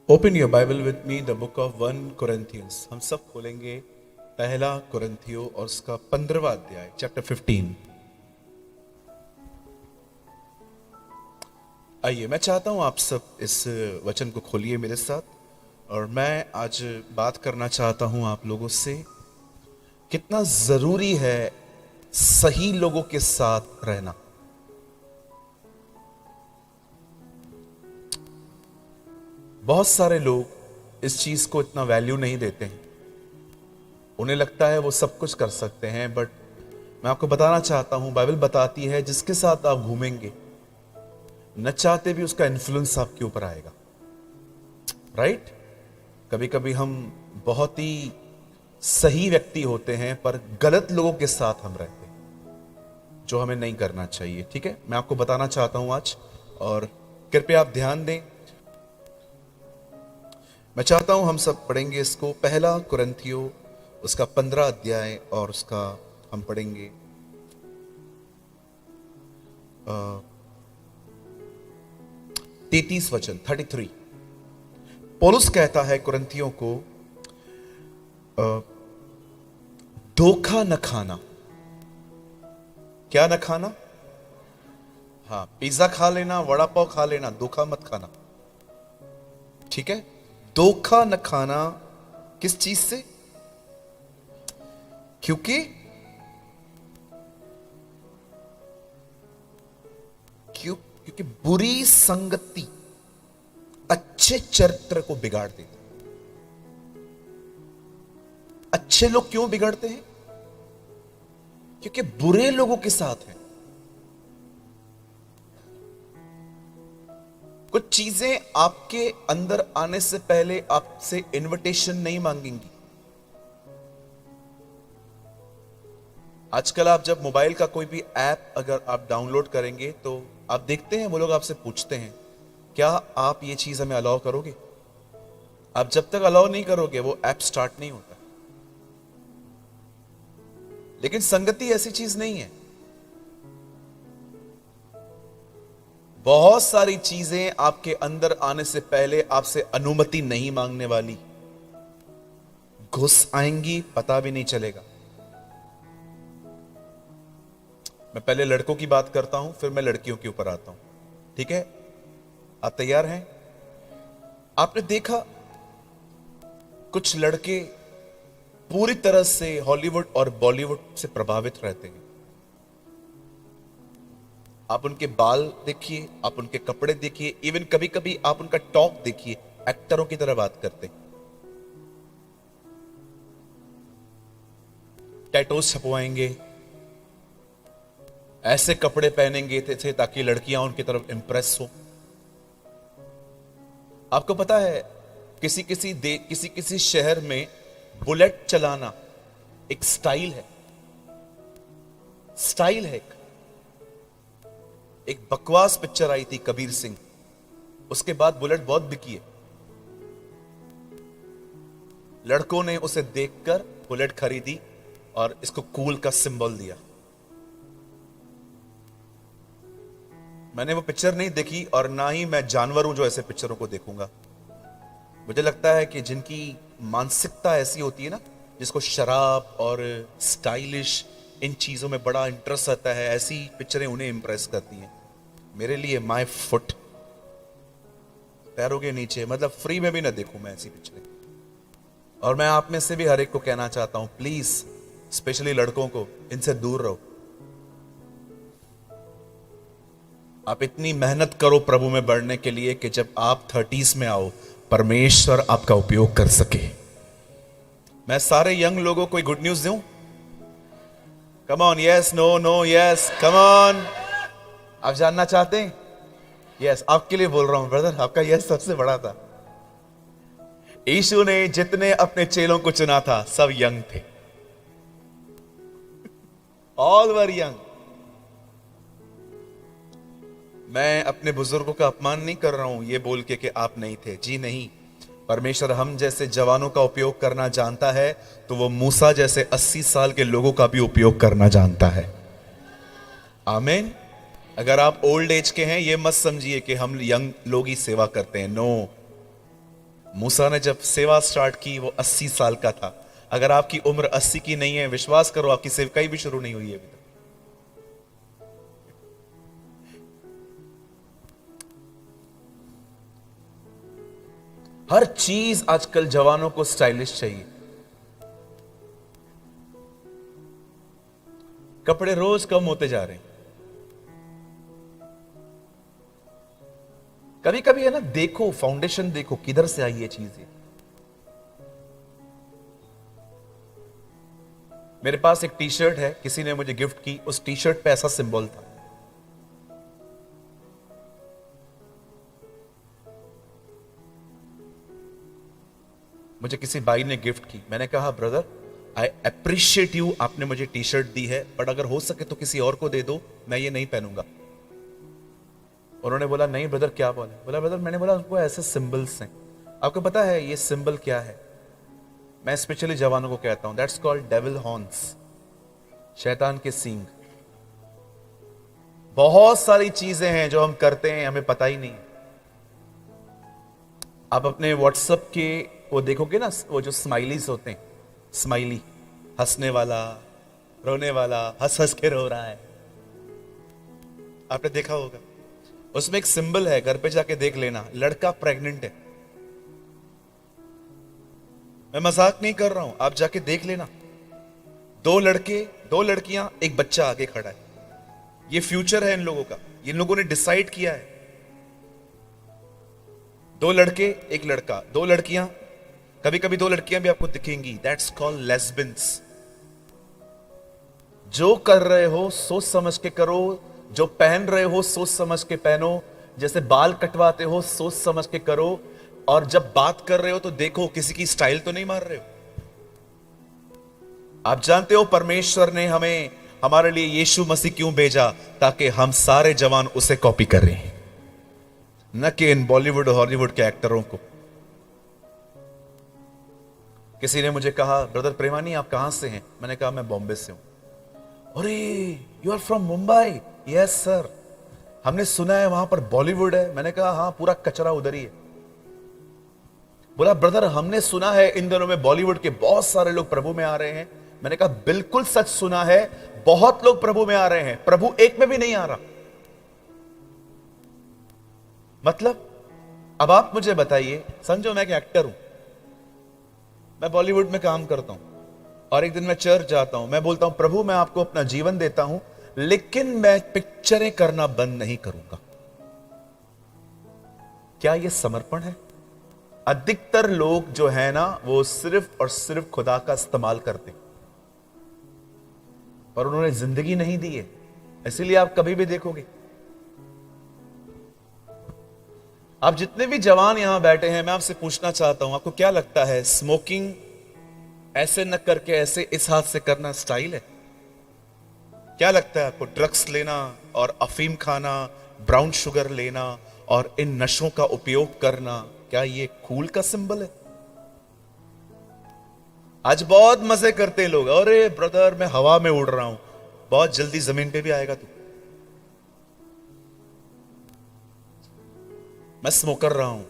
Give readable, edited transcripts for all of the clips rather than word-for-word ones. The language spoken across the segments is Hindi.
Open your Bible with me the book of 1 Corinthians। हम सब खोलेंगे पहला कुरिन्थियों और उसका 15वां अध्याय, चैप्टर 15। आइए, मैं चाहता हूं आप सब इस वचन को खोलिए मेरे साथ। और मैं आज बात करना चाहता हूं आप लोगों से, कितना जरूरी है सही लोगों के साथ रहना। बहुत सारे लोग इस चीज को इतना वैल्यू नहीं देते हैं। उन्हें लगता है वो सब कुछ कर सकते हैं, बट मैं आपको बताना चाहता हूं, बाइबल बताती है जिसके साथ आप घूमेंगे न चाहते भी उसका इन्फ्लुएंस आपके ऊपर आएगा। राइट? कभी कभी हम बहुत ही सही व्यक्ति होते हैं पर गलत लोगों के साथ हम रहते हैं, जो हमें नहीं करना चाहिए। ठीक है, मैं आपको बताना चाहता हूं आज, और कृपया आप ध्यान दें। मैं चाहता हूं हम सब पढ़ेंगे इसको, पहला कुरिन्थियों उसका 15 अध्याय, और उसका हम पढ़ेंगे 33 वचन, 33। पौलुस कहता है कुरिन्थियों को, धोखा न खाना। क्या न खाना? हाँ, पिज्जा खा लेना, वड़ा पाव खा लेना, धोखा मत खाना। ठीक है, धोखा न खाना। किस चीज से? क्योंकि बुरी संगति अच्छे चरित्र को बिगाड़ देती। अच्छे लोग क्यों बिगड़ते हैं? क्योंकि बुरे लोगों के साथ हैं। कुछ चीजें आपके अंदर आने से पहले आपसे इनविटेशन नहीं मांगेंगी। आजकल आप जब मोबाइल का कोई भी ऐप अगर आप डाउनलोड करेंगे तो आप देखते हैं वो लोग आपसे पूछते हैं, क्या आप ये चीज हमें अलाउ करोगे? आप जब तक अलाउ नहीं करोगे वो ऐप स्टार्ट नहीं होता। लेकिन संगति ऐसी चीज नहीं है। बहुत सारी चीजें आपके अंदर आने से पहले आपसे अनुमति नहीं मांगने वाली, घुस आएंगी, पता भी नहीं चलेगा। मैं पहले लड़कों की बात करता हूं, फिर मैं लड़कियों के ऊपर आता हूं। ठीक है, आप तैयार हैं? आपने देखा कुछ लड़के पूरी तरह से हॉलीवुड और बॉलीवुड से प्रभावित रहते हैं। आप उनके बाल देखिए, आप उनके कपड़े देखिए, इवन कभी कभी आप उनका टॉक देखिए, एक्टरों की तरह बात करते। टैटूज छपवाएंगे, ऐसे कपड़े पहनेंगे थे ताकि लड़कियां उनकी तरफ इंप्रेस हो। आपको पता है किसी किसी शहर में बुलेट चलाना एक स्टाइल है। स्टाइल है। एक बकवास पिक्चर आई थी कबीर सिंह, उसके बाद बुलेट बहुत बिकी है। लड़कों ने उसे देखकर बुलेट खरीदी और इसको कूल का सिंबल दिया। मैंने वो पिक्चर नहीं देखी और ना ही मैं जानवर हूं जो ऐसे पिक्चरों को देखूंगा। मुझे लगता है कि जिनकी मानसिकता ऐसी होती है ना, जिसको शराब और स्टाइलिश इन चीजों में बड़ा इंटरेस्ट आता है, ऐसी पिक्चरें उन्हें इंप्रेस करती हैं। मेरे लिए माय फुट, पैरों के नीचे, मतलब फ्री में भी ना देखूं मैं ऐसी पिक्चरें। और मैं आप में से भी हर एक को कहना चाहता हूं, प्लीज, स्पेशली लड़कों को, इनसे दूर रहो। आप इतनी मेहनत करो प्रभु में बढ़ने के लिए कि जब आप 30s में आओ, परमेश्वर आपका उपयोग कर सके। मैं सारे यंग लोगों को गुड न्यूज दूं? Come on, yes, no, no, yes, come on. आप जानना चाहते हैं? यस, आपके लिए बोल रहा हूं ब्रदर, आपका यस सबसे बड़ा था। यीशु ने जितने अपने चेलों को चुना था सब यंग थे। All were young. मैं अपने बुजुर्गों का अपमान नहीं कर रहा हूं ये बोल के कि आप नहीं थे। जी नहीं, परमेश्वर हम जैसे जवानों का उपयोग करना जानता है तो वो मूसा जैसे 80 साल के लोगों का भी उपयोग करना जानता है। आमीन। अगर आप ओल्ड एज के हैं, ये मत समझिए कि हम यंग लोग ही सेवा करते हैं। नो, मूसा ने जब सेवा स्टार्ट की वो 80 साल का था। अगर आपकी उम्र 80 की नहीं है, विश्वास करो आपकी सेवकाई भी शुरू नहीं हुई है अभी तक। हर चीज आजकल जवानों को स्टाइलिश चाहिए। कपड़े रोज कम होते जा रहे हैं। कभी कभी है ना, देखो फाउंडेशन देखो किधर से आई ये चीज। मेरे पास एक टी शर्ट है, किसी ने मुझे गिफ्ट की। उस टी शर्ट पे ऐसा सिंबल था। मुझे किसी भाई ने गिफ्ट की। मैंने कहा ब्रदर आई अप्रिशिएट यू, आपने मुझे टी शर्ट दी है, बट अगर हो सके तो किसी और को दे दो, मैं ये नहीं पहनूंगा। उन्होंने बोला नहीं ब्रदर क्या बोले। बोला ब्रदर, मैंने बोला उनको ऐसे सिंबल्स हैं, आपको पता है ये सिंबल क्या है? मैं स्पेशली जवानों को कहता हूं, दैट्स कॉल्ड डेविल हॉर्न्स, शैतान के सींग। बहुत सारी चीजें हैं जो हम करते हैं हमें पता ही नहीं। आप अपने व्हाट्सएप के वो देखोगे ना, वो जो स्माइलीज होते हैं, स्माइली, हंसने वाला, रोने वाला, हंस हंस के रो रहा है, आपने देखा होगा। उसमें एक सिंबल है, घर पे जाके देख लेना, लड़का प्रेग्नेंट है। मैं मजाक नहीं कर रहा हूं, आप जाके देख लेना। 2 लड़के 2 लड़कियां, एक बच्चा आगे खड़ा है। ये फ्यूचर है इन लोगों का, इन लोगों ने डिसाइड किया है। 2 लड़के 1 लड़का, 2 लड़कियां, कभी कभी 2 लड़कियां भी आपको दिखेंगी। That's called lesbians. जो कर रहे हो सोच समझ के करो, जो पहन रहे हो सोच समझ के पहनो, जैसे बाल कटवाते हो सोच समझ के करो, और जब बात कर रहे हो तो देखो किसी की स्टाइल तो नहीं मार रहे हो। आप जानते हो परमेश्वर ने हमें, हमारे लिए यीशु मसीह क्यों भेजा? ताकि हम सारे जवान उसे कॉपी करें, न कि इन बॉलीवुड हॉलीवुड के एक्टरों को। किसी ने मुझे कहा ब्रदर प्रेमानी आप कहां से हैं? मैंने कहा मैं बॉम्बे से हूं। अरे you are from Mumbai? Yes sir, हमने सुना है वहां पर बॉलीवुड है। मैंने कहा हाँ, पूरा कचरा उधर ही है। बोला ब्रदर हमने सुना है इन दिनों में बॉलीवुड के बहुत सारे लोग प्रभु में आ रहे हैं। मैंने कहा बिल्कुल सच सुना है, बहुत लोग प्रभु में आ रहे हैं, प्रभु एक में भी नहीं आ रहा। मतलब अब आप मुझे बताइए, समझो मैं एक एक्टर हूं, मैं बॉलीवुड में काम करता हूं, और एक दिन मैं चर्च जाता हूं, मैं बोलता हूं प्रभु मैं आपको अपना जीवन देता हूं, लेकिन मैं पिक्चरें करना बंद नहीं करूंगा। क्या यह समर्पण है? अधिकतर लोग जो है ना, वो सिर्फ और सिर्फ खुदा का इस्तेमाल करते, पर उन्होंने जिंदगी नहीं दी है। इसीलिए आप कभी भी देखोगे, आप जितने भी जवान यहां बैठे हैं, मैं आपसे पूछना चाहता हूं, आपको क्या लगता है स्मोकिंग ऐसे न करके ऐसे इस हाथ से करना स्टाइल है? क्या लगता है आपको ड्रग्स लेना और अफीम खाना, ब्राउन शुगर लेना और इन नशों का उपयोग करना, क्या ये कूल का सिंबल है? आज बहुत मजे करते हैं लोग, अरे ब्रदर मैं हवा में उड़ रहा हूं, बहुत जल्दी जमीन पे भी आएगा तू। मैं स्मोकर रहा हूं।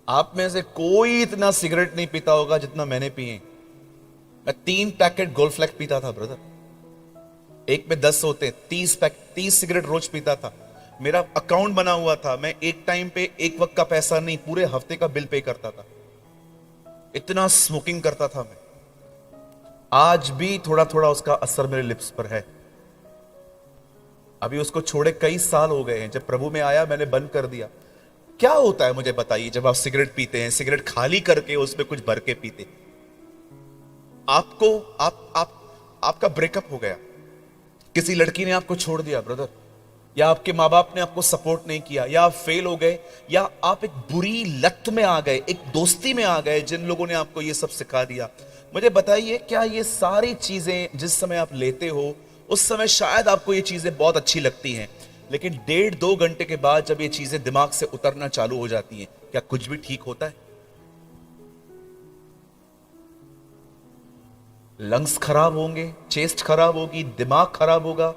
आप में से कोई इतना सिगरेट नहीं पीता होगा जितना मैंने पिए। मैं 3 पैकेट गोल्ड फ्लैग पीता था ब्रदर, एक में 10 होते, 30 सिगरेट रोज पीता था। मेरा अकाउंट बना हुआ था, मैं एक टाइम पे एक वक्त का पैसा नहीं, पूरे हफ्ते का बिल पे करता था। इतना स्मोकिंग करता था मैं। आज भी थोड़ा थोड़ा उसका असर मेरे लिप्स पर है। अभी उसको छोड़े कई साल हो गए हैं, जब प्रभु में आया मैंने बंद कर दिया। क्या होता है मुझे बताइए, जब आप सिगरेट पीते हैं, सिगरेट खाली करके उसमें कुछ भर के पीते, आपको आपका ब्रेकअप हो गया, किसी लड़की ने आपको छोड़ दिया ब्रदर, या आपके माँ बाप ने आपको सपोर्ट नहीं किया, या आप फेल हो गए, या आप एक बुरी लत में आ गए, एक दोस्ती में आ गए जिन लोगों ने आपको ये सब सिखा दिया। मुझे बताइए, क्या ये सारी चीजें जिस समय आप लेते हो उस समय शायद आपको ये चीजें बहुत अच्छी लगती हैं, लेकिन 1.5-2 घंटे के बाद जब ये चीजें दिमाग से उतरना चालू हो जाती हैं, क्या कुछ भी ठीक होता है? लंग्स खराब होंगे, चेस्ट खराब होगी, दिमाग खराब होगा।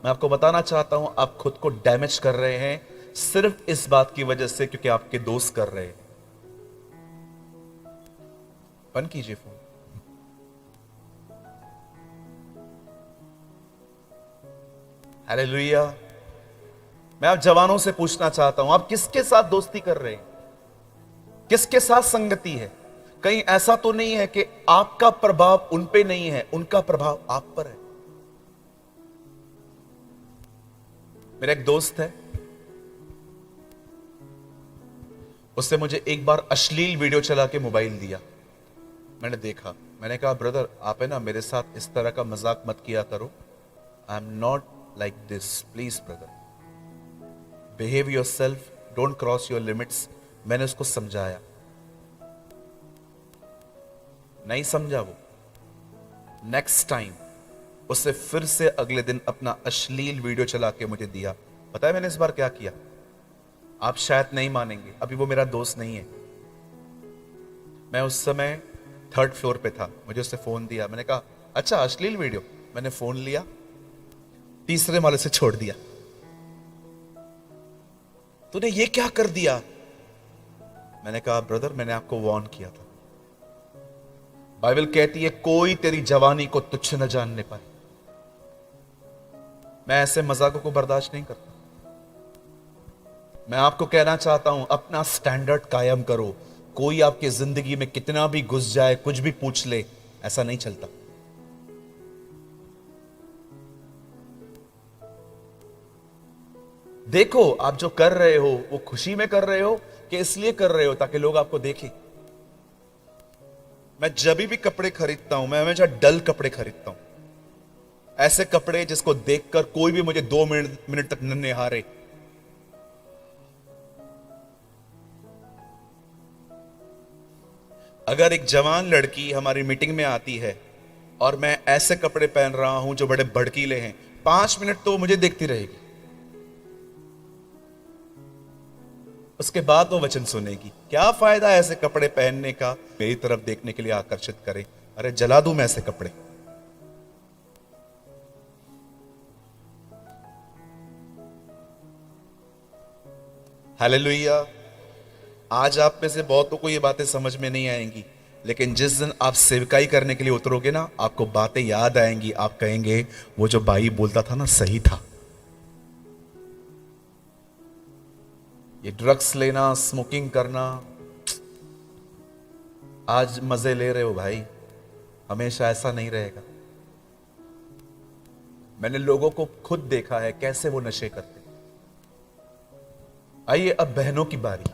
मैं आपको बताना चाहता हूं, आप खुद को डैमेज कर रहे हैं। सिर्फ इस बात की वजह से क्योंकि आपके दोस्त कर रहे हैं। बंद कीजिए फोन। हालेलुया। मैं आप जवानों से पूछना चाहता हूं, आप किसके साथ दोस्ती कर रहे हैं? किसके साथ संगति है? कहीं ऐसा तो नहीं है कि आपका प्रभाव उन पे नहीं है, उनका प्रभाव आप पर है? मेरा एक दोस्त है, उससे मुझे एक बार अश्लील वीडियो चला के मोबाइल दिया। मैंने देखा, मैंने कहा ब्रदर आप है ना मेरे साथ इस तरह का मजाक मत किया करो। I am not like this, please brother, behave your self, don't cross your limits. मैंने उसको समझाया, नहीं समझा वो। नेक्स्ट टाइम उससे फिर से अगले दिन अपना अश्लील वीडियो चला के मुझे दिया। पता है मैंने इस बार क्या किया? आप शायद नहीं मानेंगे, अभी वो मेरा दोस्त नहीं है। मैं उस समय 3rd फ्लोर पे था, मुझे उससे फोन दिया। मैंने कहा अच्छा अश्लील वीडियो। मैंने फोन लिया, 3रे माले से छोड़ दिया। तूने ये क्या कर दिया? मैंने कहा ब्रदर मैंने आपको वार्न किया था। बाइबल कहती है कोई तेरी जवानी को तुच्छ न जानने पाए। मैं ऐसे मजाकों को बर्दाश्त नहीं करता। मैं आपको कहना चाहता हूं अपना स्टैंडर्ड कायम करो। कोई आपकी जिंदगी में कितना भी घुस जाए, कुछ भी पूछ ले, ऐसा नहीं चलता। देखो आप जो कर रहे हो वो खुशी में कर रहे हो कि इसलिए कर रहे हो ताकि लोग आपको देखें। मैं जब भी कपड़े खरीदता हूं मैं हमेशा डल कपड़े खरीदता हूं, ऐसे कपड़े जिसको देखकर कोई भी मुझे 2 मिनट तक न निहारे। अगर एक जवान लड़की हमारी मीटिंग में आती है और मैं ऐसे कपड़े पहन रहा हूं जो बड़े भड़कीले हैं, 5 मिनट तो मुझे देखती रहेगी, उसके बाद वो वचन सुनेगी। क्या फायदा ऐसे कपड़े पहनने का, मेरी तरफ देखने के लिए आकर्षित करे। अरे जला दूं मैं ऐसे कपड़े। हालेलुया। आज आप में से बहुतों को ये बातें समझ में नहीं आएंगी, लेकिन जिस दिन आप सेवकाई करने के लिए उतरोगे ना, आपको बातें याद आएंगी। आप कहेंगे वो जो भाई बोलता था ना सही था। ये ड्रग्स लेना, स्मोकिंग करना, आज मजे ले रहे हो भाई, हमेशा ऐसा नहीं रहेगा। मैंने लोगों को खुद देखा है कैसे वो नशे करते। आइए अब बहनों की बारी।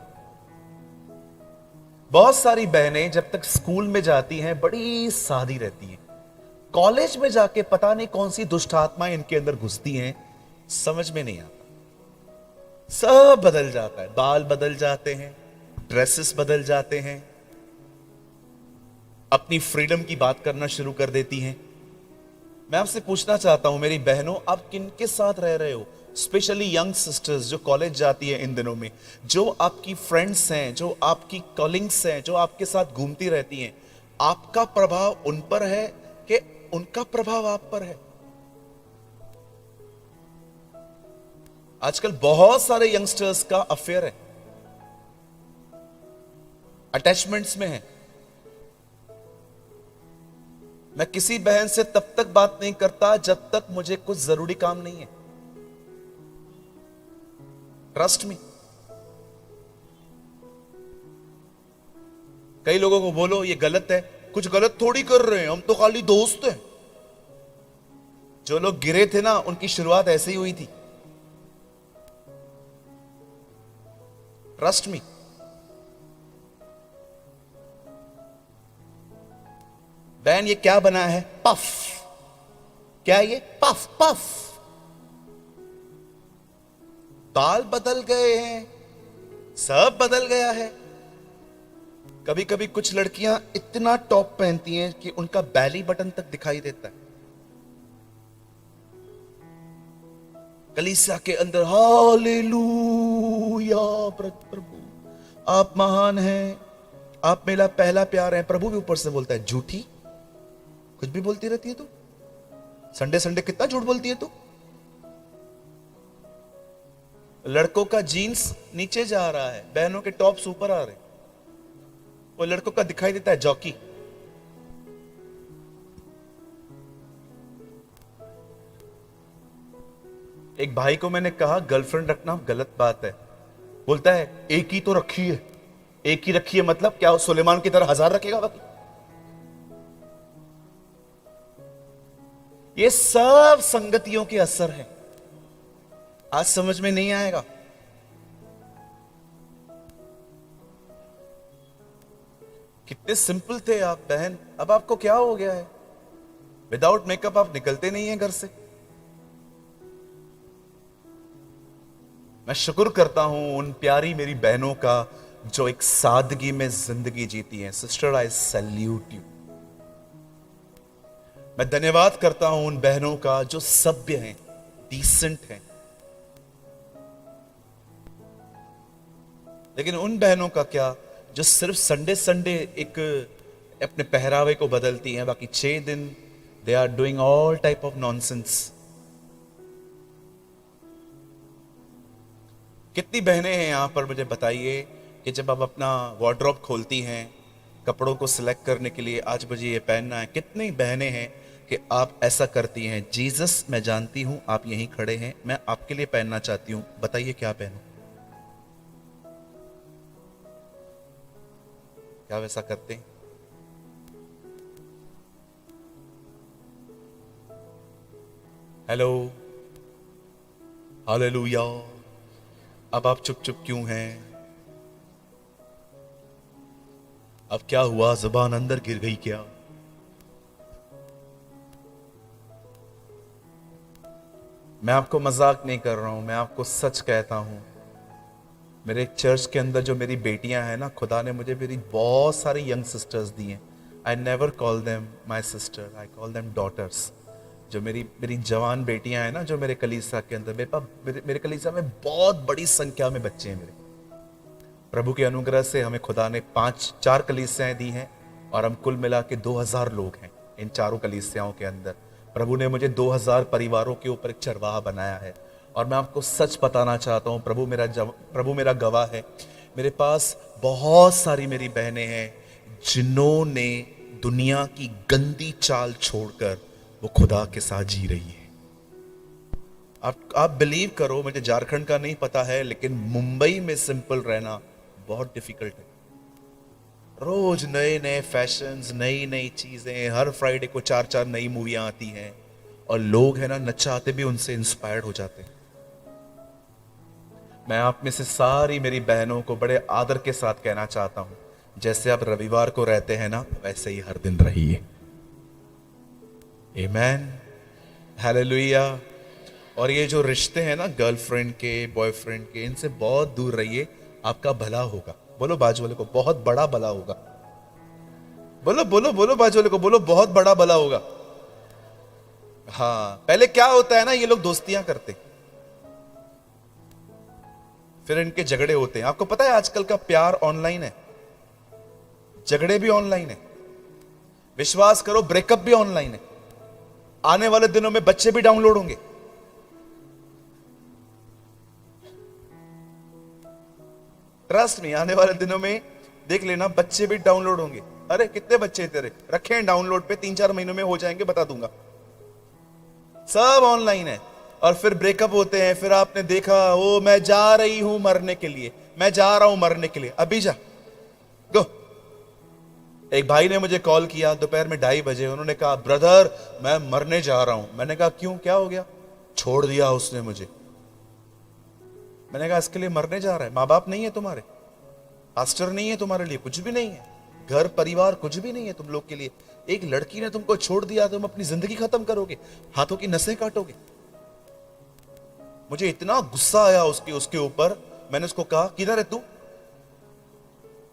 बहुत सारी बहनें जब तक स्कूल में जाती हैं बड़ी सादी रहती हैं। कॉलेज में जाके पता नहीं कौन सी दुष्ट आत्माएं इनके अंदर घुसती हैं, समझ में नहीं आता। सब बदल जाता है, बाल बदल जाते हैं, ड्रेसेस बदल जाते हैं, अपनी फ्रीडम की बात करना शुरू कर देती हैं। मैं आपसे पूछना चाहता हूं मेरी बहनों, आप किनके साथ रह रहे हो? स्पेशली यंग सिस्टर्स जो कॉलेज जाती है इन दिनों में, जो आपकी फ्रेंड्स हैं, जो आपकी कॉलिंग्स हैं, जो आपके साथ घूमती रहती हैं, आपका प्रभाव उन पर है कि उनका प्रभाव आप पर है? आजकल बहुत सारे यंगस्टर्स का अफेयर है, अटैचमेंट्स में है। मैं किसी बहन से तब तक बात नहीं करता जब तक मुझे कुछ जरूरी काम नहीं है। Trust me. कई लोगों को बोलो ये गलत है, कुछ गलत थोड़ी कर रहे हैं, हम तो खाली दोस्त हैं। जो लोग गिरे थे ना उनकी शुरुआत ऐसे ही हुई थी। Trust me. बहन ये क्या बना है? पफ। क्या ये? Puff puff. बाल बदल गए हैं, सब बदल गया है। कभी कभी कुछ लड़कियां इतना टॉप पहनती हैं कि उनका बैली बटन तक दिखाई देता है। कलीसिया के अंदर हालेलुया, प्रभु आप महान हैं, आप मेरा पहला प्यार है। प्रभु भी ऊपर से बोलता है झूठी, कुछ भी बोलती रहती है तू। संडे संडे कितना झूठ बोलती है तू। लड़कों का जीन्स नीचे जा रहा है, बहनों के टॉप्स ऊपर आ रहे, वो लड़कों का दिखाई देता है जॉकी। एक भाई को मैंने कहा गर्लफ्रेंड रखना गलत बात है, बोलता है एक ही तो रखी है। एक ही रखी है मतलब क्या, सुलेमान की तरह 1000 रखेगा बाकी? ये सब संगतियों के असर है, आज समझ में नहीं आएगा। कितने सिंपल थे आप बहन, अब आपको क्या हो गया है? विदाउट मेकअप आप निकलते नहीं है घर से। मैं शुक्र करता हूं उन प्यारी मेरी बहनों का जो एक सादगी में जिंदगी जीती हैं। Sister, I salute you. मैं धन्यवाद करता हूं उन बहनों का जो सभ्य हैं, डिसेंट हैं। लेकिन उन बहनों का क्या जो सिर्फ संडे संडे एक अपने पहरावे को बदलती हैं, बाकी 6 दिन they are doing all type of nonsense. कितनी बहनें हैं यहां पर, मुझे बताइए कि जब आप अपना वार्डरोब खोलती हैं कपड़ों को सिलेक्ट करने के लिए, आज मुझे ये पहनना है, कितनी बहनें हैं कि आप ऐसा करती हैं? जीसस, मैं जानती हूं आप यहीं खड़े हैं, मैं आपके लिए पहनना चाहती हूं, बताइए क्या पहनूं? क्या वैसा करते हैं? Hello, hallelujah. अब आप चुप चुप क्यों हैं? अब क्या हुआ, जुबान अंदर गिर गई क्या? मैं आपको मजाक नहीं कर रहा हूं, मैं आपको सच कहता हूं। मेरे एक चर्च के अंदर जो मेरी बेटियां हैं ना, खुदा ने मुझे मेरी बहुत सारी यंग सिस्टर्स दी हैं। I never call them my sister, I call them daughters. जो मेरी जवान बेटियां हैं ना, जो मेरे कलीसिया के अंदर, मेरे कलीसिया में बहुत बड़ी संख्या में बच्चे हैं मेरे। प्रभु के अनुग्रह से हमें खुदा ने 4 कलीसियाएं दी हैं और हम कुल मिला के 2000 लोग हैं इन चारों कलीसियाओं के अंदर। प्रभु ने मुझे 2000 परिवारों के ऊपर एक चरवाहा बनाया है। और मैं आपको सच बताना चाहता हूँ, प्रभु मेरा गवाह है, मेरे पास बहुत सारी मेरी बहनें हैं जिन्होंने दुनिया की गंदी चाल छोड़कर वो खुदा के साथ जी रही है। आप बिलीव करो, मुझे झारखंड का नहीं पता है, लेकिन मुंबई में सिंपल रहना बहुत डिफिकल्ट है। रोज नए नए फैशंस, नई नई चीजें, हर फ्राइडे को 4 नई मूवियां आती हैं और लोग है ना न चाहते भी उनसे इंस्पायर्ड हो जाते हैं। मैं आप में से सारी मेरी बहनों को बड़े आदर के साथ कहना चाहता हूं, जैसे आप रविवार को रहते हैं ना, वैसे ही हर दिन रहिए। आमेन, हालेलुया। और ये जो रिश्ते हैं ना गर्लफ्रेंड के, बॉयफ्रेंड के, इनसे बहुत दूर रहिए, आपका भला होगा। बोलो बाजू वाले को, बहुत बड़ा भला होगा। बोलो बोलो बोलो बाजू वाले को, बोलो बहुत बड़ा भला होगा। हाँ, पहले क्या होता है ना, ये लोग दोस्तियां करते, फिर इनके झगड़े होते हैं। आपको पता है आजकल का प्यार ऑनलाइन है, झगड़े भी ऑनलाइन है, विश्वास करो ब्रेकअप भी ऑनलाइन है। आने वाले दिनों में बच्चे भी डाउनलोड होंगे। ट्रस्ट नहीं, आने वाले दिनों में देख लेना बच्चे भी डाउनलोड होंगे। अरे कितने बच्चे तेरे रखे हैं डाउनलोड पे, 3-4 महीनों में हो जाएंगे, बता दूंगा। सब ऑनलाइन है। और फिर ब्रेकअप होते हैं, फिर आपने देखा, ओ मैं जा रही हूं मरने के लिए, मैं जा रहा हूं मरने के लिए, अभी जा, गो। एक भाई ने मुझे कॉल किया दोपहर में 2:30 बजे, उन्होंने कहा ब्रदर मैं मरने जा रहा हूं। मैंने कहा क्यों, क्या हो गया? छोड़ दिया उसने मुझे। मैंने कहा इसके लिए मरने जा रहा है? माँ बाप नहीं है तुम्हारे, पास्टर नहीं है तुम्हारे लिए, कुछ भी नहीं है, घर परिवार कुछ भी नहीं है तुम लोग के लिए। एक लड़की ने तुमको छोड़ दिया, तुम अपनी जिंदगी खत्म करोगे, हाथों की नसें काटोगे। मुझे इतना गुस्सा आया उसके ऊपर। मैंने उसको कहा किधर है तू?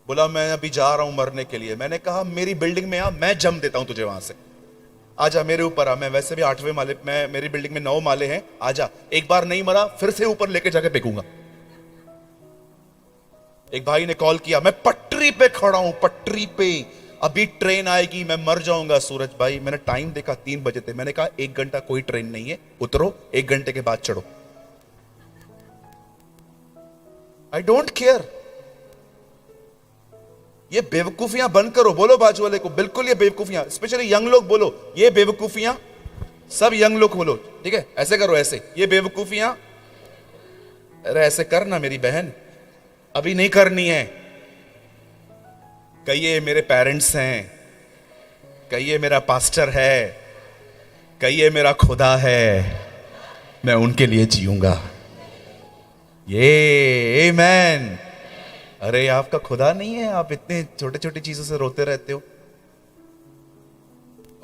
बोला मैं अभी जा रहा हूं मरने के लिए। मैंने कहा मेरी बिल्डिंग में आ, मैं जम देता हूं तुझे, वहां से आजा मेरे ऊपर आ। मैं वैसे भी 8वें माले, मैं मेरी बिल्डिंग में 9 माले हैं, आजा। एक बार नहीं मरा फिर से ऊपर लेके जाके फेंकूंगा। एक भाई ने कॉल किया, मैं पटरी पे खड़ा हूं, पटरी पे, अभी ट्रेन आएगी, मैं मर जाऊंगा। सूरज भाई, मैंने टाइम देखा 3 बजे थे। मैंने कहा 1 घंटा कोई ट्रेन नहीं है, उतरो, 1 घंटे के बाद चढ़ो। I don't care. ये बेवकूफियां बंद करो। बोलो बाजू वाले को, बिल्कुल ये बेवकूफियां, स्पेशली यंग लोग बोलो, ये बेवकूफियां। सब यंग लोग बोलो, ठीक है? ऐसे करो, ऐसे, ये बेवकूफियां। अरे ऐसे करना मेरी बहन, अभी नहीं करनी है। कहिए मेरे पेरेंट्स हैं, कहिए मेरा पास्टर है, कहिए मेरा खुदा है, मैं उनके लिए जीऊंगा। ये आमेन। अरे आपका खुदा नहीं है, आप इतने छोटे छोटी चीजों से रोते रहते हो।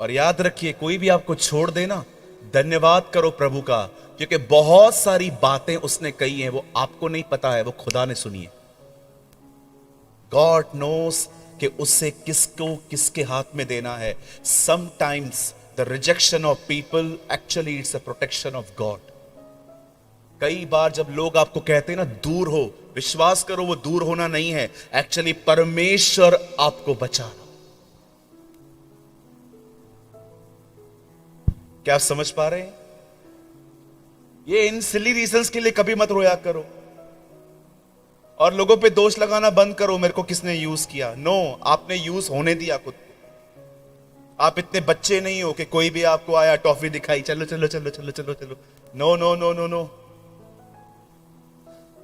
और याद रखिए, कोई भी आपको छोड़ देना, धन्यवाद करो प्रभु का, क्योंकि बहुत सारी बातें उसने कही हैं, वो आपको नहीं पता है, वो खुदा ने सुनी है। गॉड नोस कि उससे किसको किसके हाथ में देना है। Sometimes the rejection of people actually it's a protection of God. कई बार जब लोग आपको कहते हैं ना दूर हो, विश्वास करो वो दूर होना नहीं है, एक्चुअली परमेश्वर आपको बचा रहा। क्या आप समझ पा रहे हैं? ये इन सिली रीजंस के लिए कभी मत रोया करो और लोगों पे दोष लगाना बंद करो, मेरे को किसने यूज किया। नो, आपने यूज होने दिया खुद को। आप इतने बच्चे नहीं हो कि कोई भी आपको आया, टॉफी दिखाई, चलो चलो चलो चलो चलो चलो। No no no no no,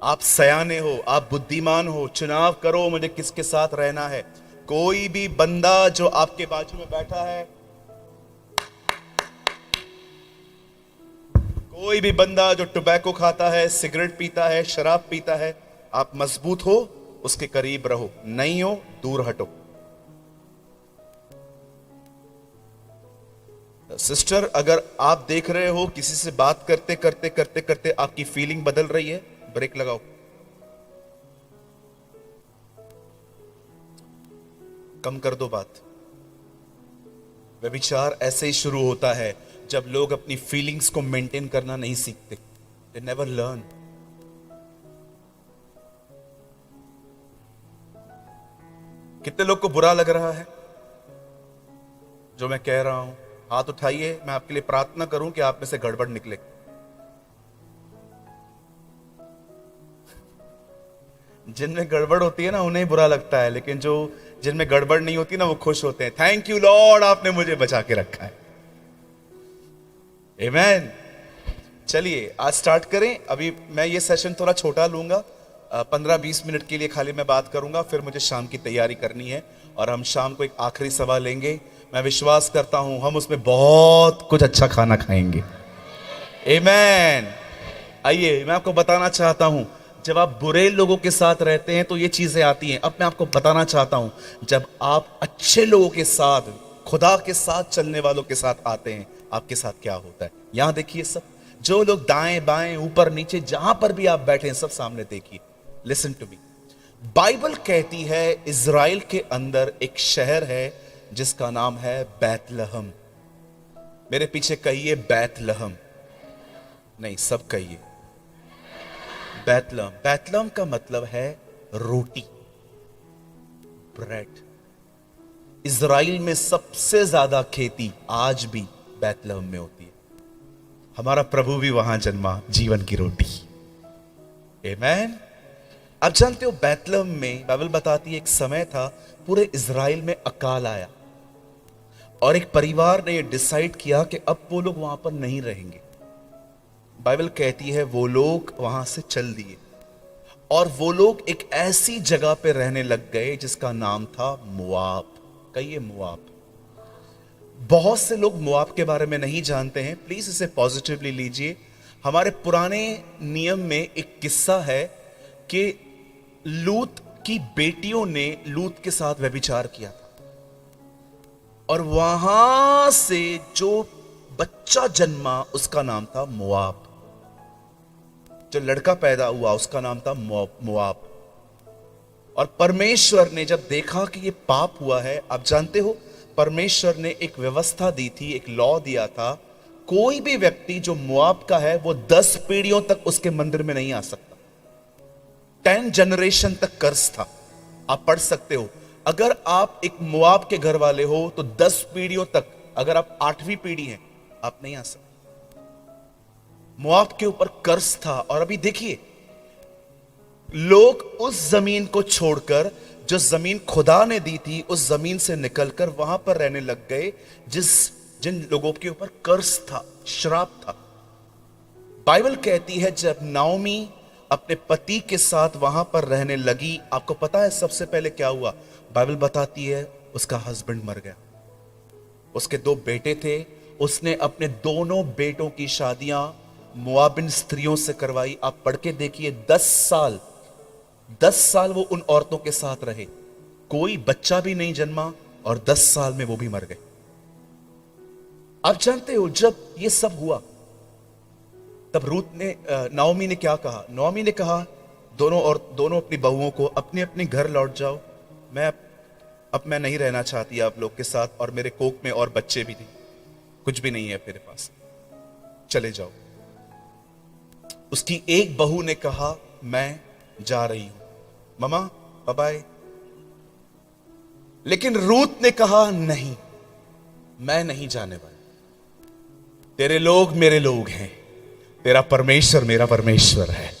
आप सयाने हो, आप बुद्धिमान हो। चुनाव करो मुझे किसके साथ रहना है। कोई भी बंदा जो आपके बाजू में बैठा है, कोई भी बंदा जो टोबैको खाता है, सिगरेट पीता है, शराब पीता है, आप मजबूत हो उसके करीब रहो, नहीं हो दूर हटो। सिस्टर, अगर आप देख रहे हो किसी से बात करते करते करते करते आपकी फीलिंग बदल रही है, ब्रेक लगाओ। कम कर दो बात। व्यभिचार ऐसे ही शुरू होता है जब लोग अपनी फीलिंग्स को मेंटेन करना नहीं सीखते। They never learn. कितने लोग को बुरा लग रहा है जो मैं कह रहा हूं? हाथ उठाइए, मैं आपके लिए प्रार्थना करूं कि आप में से गड़बड़ निकले। जिनमें गड़बड़ होती है ना उन्हें बुरा लगता है, लेकिन जो जिनमें गड़बड़ नहीं होती ना वो खुश होते हैं। थैंक यू लॉर्ड, आपने मुझे बचा के रखा है। आमेन। चलिए आज स्टार्ट करें। अभी मैं ये सेशन थोड़ा छोटा लूंगा, 15-20 मिनट के लिए खाली मैं बात करूंगा, फिर मुझे शाम की तैयारी करनी है और हम शाम को एक आखिरी सभा लेंगे। मैं विश्वास करता हूं हम उसमें बहुत कुछ अच्छा खाना खाएंगे। आमेन। आइए मैं आपको बताना चाहता हूं, जब आप बुरे लोगों के साथ रहते हैं तो ये चीजें आती हैं। अब मैं आपको बताना चाहता हूं, जब आप अच्छे लोगों के साथ, खुदा के साथ चलने वालों के साथ आते हैं, आपके साथ क्या होता है। यहां देखिए, सब जो लोग दाएं बाएं ऊपर नीचे जहां पर भी आप बैठे हैं, सब सामने देखिए। Listen to me. बाइबल कहती है इज़राइल के अंदर एक शहर है जिसका नाम है बैतलहम। मेरे पीछे कहिए बैतलहम। नहीं, सब कहिए बैतलहम। बैतलहम का मतलब है रोटी, ब्रेड। इज़राइल में सबसे ज्यादा खेती आज भी बैतलहम में होती है। हमारा प्रभु भी वहां जन्मा, जीवन की रोटी। आमेन। आप जानते हो बैतलहम में बाइबल बताती है एक समय था पूरे इज़राइल में अकाल आया और एक परिवार ने यह डिसाइड किया कि अब वो लोग वहां पर नहीं रहेंगे। बाइबल कहती है वो लोग वहां से चल दिए और वो लोग एक ऐसी जगह पे रहने लग गए जिसका नाम था मोआब। कहिए मोआब। बहुत से लोग मोआब के बारे में नहीं जानते हैं, प्लीज इसे पॉजिटिवली लीजिए। हमारे पुराने नियम में एक किस्सा है कि लूत की बेटियों ने लूत के साथ व्यभिचार किया था और वहां से जो बच्चा जन्मा उसका नाम था मोआब। जो लड़का पैदा हुआ उसका नाम था मोआब। और परमेश्वर ने जब देखा कि ये पाप हुआ है, आप जानते हो परमेश्वर ने एक व्यवस्था दी थी, एक लॉ दिया था, कोई भी व्यक्ति जो मोआब का है वो 10 पीढ़ियों तक उसके मंदिर में नहीं आ सकता। 10 जनरेशन तक कर्ज था। आप पढ़ सकते हो, अगर आप एक मोआब के घर वाले हो तो 10 पीढ़ियों तक, अगर आप 8वीं पीढ़ी हैं, आप नहीं आ सकते। मोआब के ऊपर कर्ज था। और अभी देखिए लोग उस जमीन को छोड़कर, जो जमीन खुदा ने दी थी, उस जमीन से निकलकर वहां पर रहने लग गए जिन लोगों के ऊपर कर्ज था, श्राप था। बाइबल कहती है जब नाओमी अपने पति के साथ वहां पर रहने लगी, आपको पता है सबसे पहले क्या हुआ? बाइबल बताती है उसका हस्बैंड मर गया। उसके 2 बेटे थे, उसने अपने दोनों बेटों की शादियां मुआबिन स्त्रियों से करवाई। आप पढ़ के देखिए, 10 साल वो उन औरतों के साथ रहे, कोई बच्चा भी नहीं जन्मा, और 10 साल में वो भी मर गए। आप जानते हो जब ये सब हुआ तब नाओमी ने क्या कहा? नाओमी ने कहा दोनों अपनी बहुओं को अपने अपने घर लौट जाओ, मैं नहीं रहना चाहती आप लोग के साथ, और मेरे कोख में और बच्चे भी नहीं, कुछ भी नहीं है मेरे पास, चले जाओ। उसकी एक बहू ने कहा मैं जा रही हूं, ममा बाय बाय। लेकिन रूत ने कहा नहीं, मैं नहीं जाने वाली, तेरे लोग मेरे लोग हैं, तेरा परमेश्वर मेरा परमेश्वर है।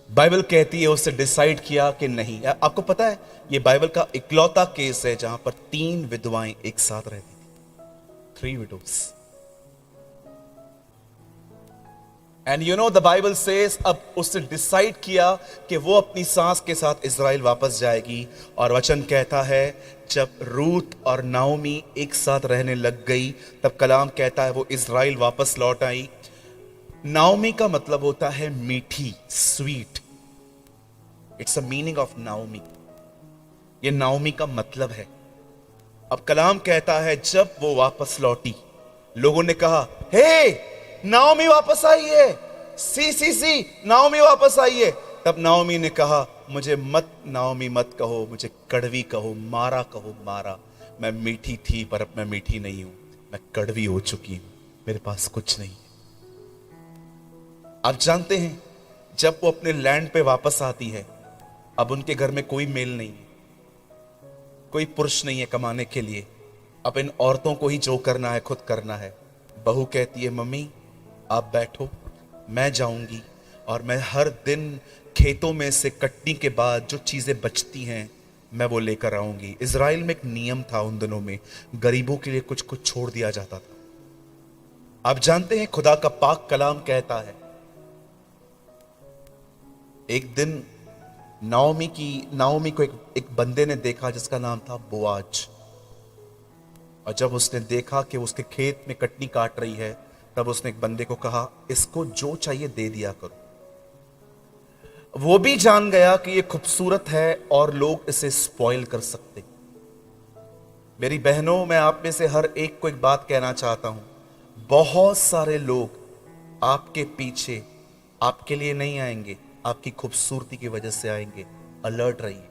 बाइबल कहती है उसने डिसाइड किया कि नहीं। आपको पता है ये बाइबल का इकलौता केस है जहां पर 3 विधवाएं एक साथ रहती थी, 3 widows. And you know the Bible says, अब उसने डिसाइड किया कि वो अपनी सास के साथ इजराइल वापस जाएगी। और वचन कहता है जब रूत और नाओमी एक साथ रहने लग गई, तब कलाम कहता है वो इजराइल वापस लौट आई। नाओमी का मतलब होता है मीठी, sweet. It's a meaning of Naomi, ये नाओमी का मतलब है। अब कलाम कहता है जब वो वापस लौटी, लोगों ने कहा हे नाओमी वापस आई है, सी नाओमी वापस आई है। तब नाओमी ने कहा मुझे मत नाओमी मत कहो, मुझे कड़वी कहो, मारा कहो मारा। मैं मीठी थी पर अब मैं मीठी नहीं हूं, मैं कड़वी हो चुकी हूं, मेरे पास कुछ नहीं। आप जानते हैं जब वो अपने लैंड पे वापस आती है, अब उनके घर में कोई मेल नहीं है, कोई पुरुष नहीं है कमाने के लिए। अब इन औरतों को ही जो करना है खुद करना है। बहू कहती है मम्मी आप बैठो, मैं जाऊंगी और मैं हर दिन खेतों में से कटनी के बाद जो चीजें बचती हैं मैं वो लेकर आऊंगी। इजराइल में एक नियम था उन दिनों में, गरीबों के लिए कुछ कुछ छोड़ दिया जाता था। आप जानते हैं खुदा का पाक कलाम कहता है एक दिन नाओमी को एक बंदे ने देखा जिसका नाम था बोआज। और जब उसने देखा कि उसके खेत में कटनी काट रही है, तब उसने एक बंदे को कहा इसको जो चाहिए दे दिया करो। वो भी जान गया कि ये खूबसूरत है और लोग इसे स्पॉइल कर सकते। मेरी बहनों, मैं आप में से हर एक को एक बात कहना चाहता हूं, बहुत सारे लोग आपके पीछे आपके लिए नहीं आएंगे, आपकी खूबसूरती की वजह से आएंगे। अलर्ट रहिए।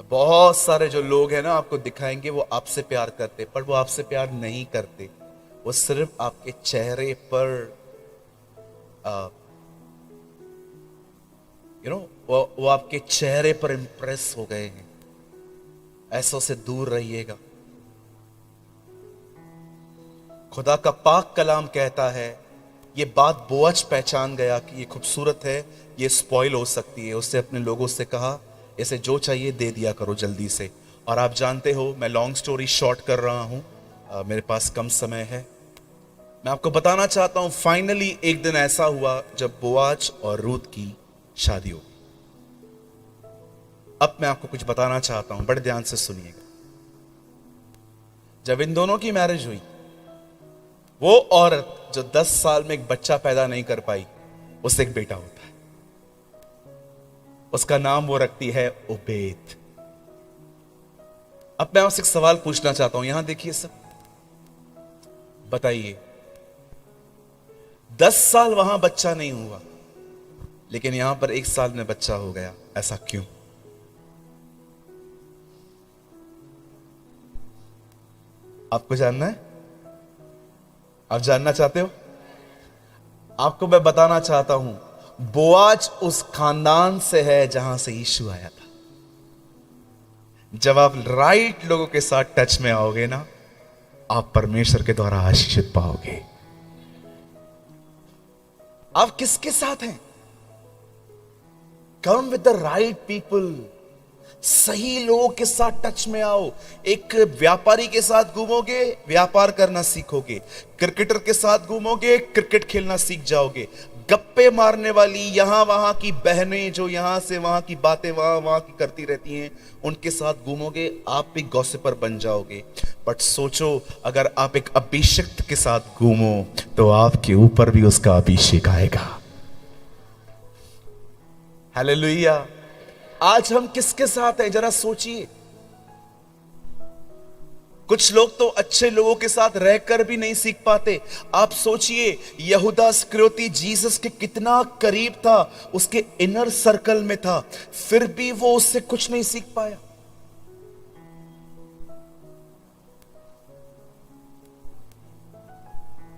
बहुत सारे जो लोग हैं ना आपको दिखाएंगे वो आपसे प्यार करते, पर वो आपसे प्यार नहीं करते, वो सिर्फ आपके चेहरे पर वो आपके चेहरे पर इंप्रेस हो गए हैं। ऐसों से दूर रहिएगा। खुदा का पाक कलाम कहता है ये बात बोअज पहचान गया कि ये खूबसूरत है, ये स्पॉइल हो सकती है। उसने अपने लोगों से कहा इसे जो चाहिए दे दिया करो जल्दी से। और आप जानते हो मैं लॉन्ग स्टोरी शॉर्ट कर रहा हूं, मेरे पास कम समय है। मैं आपको बताना चाहता हूं फाइनली एक दिन ऐसा हुआ जब बोआज और रूत की शादी हो। अब मैं आपको कुछ बताना चाहता हूं, बड़े ध्यान से सुनिएगा। जब इन दोनों की मैरिज हुई, वो औरत जो 10 साल में एक बच्चा पैदा नहीं कर पाई, उससे एक बेटा होता है। उसका नाम वो रखती है ओबेद। अब मैं आपसे एक सवाल पूछना चाहता हूं, यहां देखिए सब, बताइए 10 साल वहां बच्चा नहीं हुआ, लेकिन यहां पर 1 साल में बच्चा हो गया, ऐसा क्यों? आपको जानना है? आप जानना चाहते हो? आपको मैं बताना चाहता हूं, बोआज उस खानदान से है जहां से यीशु आया था। जब आप राइट लोगों के साथ टच में आओगे ना, आप परमेश्वर के द्वारा आशीषित पाओगे। आप किसके साथ हैं? Come with the right people. सही लोगों के साथ टच में आओ। एक व्यापारी के साथ घूमोगे, व्यापार करना सीखोगे। क्रिकेटर के साथ घूमोगे, क्रिकेट खेलना सीख जाओगे। गप्पे मारने वाली यहां वहां की बहनें जो यहां से वहां की बातें वहां वहां की करती रहती हैं, उनके साथ घूमोगे, आप भी गॉसिपर बन जाओगे। बट सोचो, अगर आप एक अभिषिक्त के साथ घूमो तो आपके ऊपर भी उसका अभिषेक आएगा। हालेलुया। आज हम किसके साथ हैं जरा सोचिए। कुछ लोग तो अच्छे लोगों के साथ रहकर भी नहीं सीख पाते। आप सोचिए, यहूदा इस्करियोती जीसस के कितना करीब था, उसके इनर सर्कल में था, फिर भी वो उससे कुछ नहीं सीख पाया।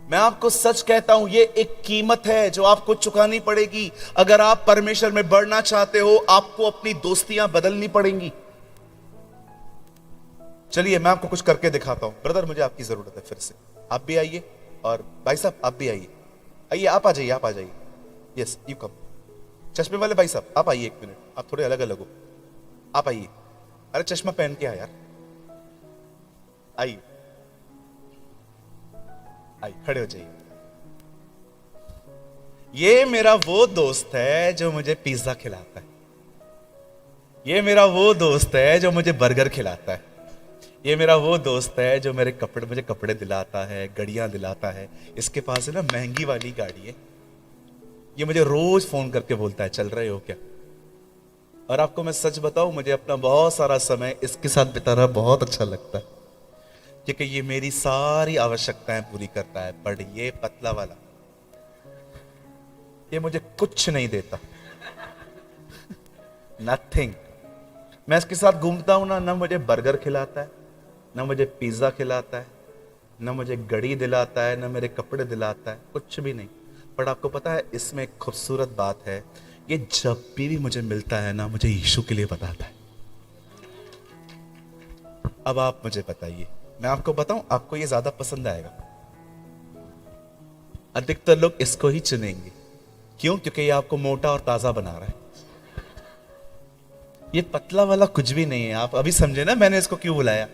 मैं आपको सच कहता हूं, ये एक कीमत है जो आपको चुकानी पड़ेगी। अगर आप परमेश्वर में बढ़ना चाहते हो, आपको अपनी दोस्तियां बदलनी पड़ेंगी। चलिए मैं आपको कुछ करके दिखाता हूं। ब्रदर, मुझे आपकी जरूरत है फिर से। आप भी आइए, और भाई साहब आप भी आइए। आइए, आप आ जाइए, आप आ जाइए। Yes, you come. चश्मे वाले भाई साहब आप आइए, एक मिनट, आप थोड़े अलग अलग हो, आप आइए। अरे चश्मा पहन के आ यार, आइए आइए, खड़े हो जाइए। ये मेरा वो दोस्त है जो मुझे पिज्जा खिलाता है। ये मेरा वो दोस्त है जो मुझे बर्गर खिलाता है। ये मेरा वो दोस्त है जो मुझे कपड़े दिलाता है, गाड़ियां दिलाता है। इसके पास है ना महंगी वाली गाड़ी है। ये मुझे रोज फोन करके बोलता है, चल रहे हो क्या? और आपको मैं सच बताऊं, मुझे अपना बहुत सारा समय इसके साथ बिताना बहुत अच्छा लगता है, क्योंकि ये मेरी सारी आवश्यकताएं पूरी करता है। बट ये पतला वाला, ये मुझे कुछ नहीं देता। नथिंग। मैं इसके साथ घूमता हूं ना मुझे बर्गर खिलाता है, ना मुझे पिज्जा खिलाता है, ना मुझे घड़ी दिलाता है, ना मेरे कपड़े दिलाता है, कुछ भी नहीं। बट आपको पता है, इसमें एक खूबसूरत बात है, ये जब भी मुझे मिलता है ना, मुझे यीशु के लिए बताता है। अब आप मुझे बताइए, मैं आपको बताऊं, आपको ये ज्यादा पसंद आएगा। अधिकतर लोग इसको ही चुनेंगे। क्यों? क्योंकि ये आपको मोटा और ताजा बना रहा है। ये पतला वाला कुछ भी नहीं है। आप अभी समझे ना मैंने इसको क्यों बुलाया।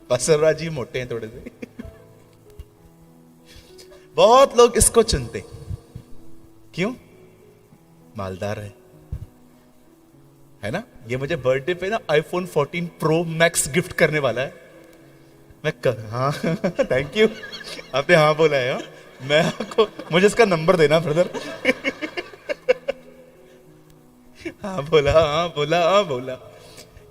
बसवराज जी मोटे हैं थोड़े से। बहुत लोग इसको चुनते। क्यों? मालदार है ना। ये मुझे बर्थडे पे ना आईफोन 14 प्रो मैक्स गिफ्ट करने वाला है। हाँ थैंक यू, आपने हाँ बोला है। हाँ? मैं आपको, मुझे इसका नंबर देना ब्रदर। हाँ बोला, हाँ बोला, हाँ बोला।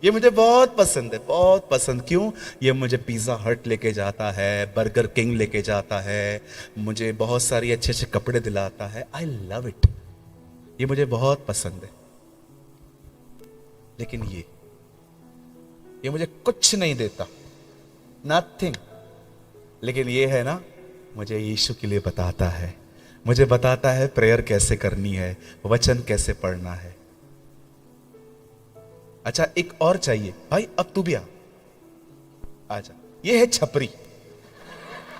ये मुझे बहुत पसंद है, बहुत पसंद। क्यों? ये मुझे पिज़्ज़ा हट लेके जाता है, बर्गर किंग लेके जाता है, मुझे बहुत सारी अच्छे अच्छे कपड़े दिलाता है। I love it. ये मुझे बहुत पसंद है। लेकिन ये मुझे कुछ नहीं देता, नथिंग। लेकिन ये है ना, मुझे यीशु के लिए बताता है, मुझे बताता है प्रेयर कैसे करनी है, वचन कैसे पढ़ना है। अच्छा, एक और चाहिए भाई, अब तू भी आजा। ये है छपरी।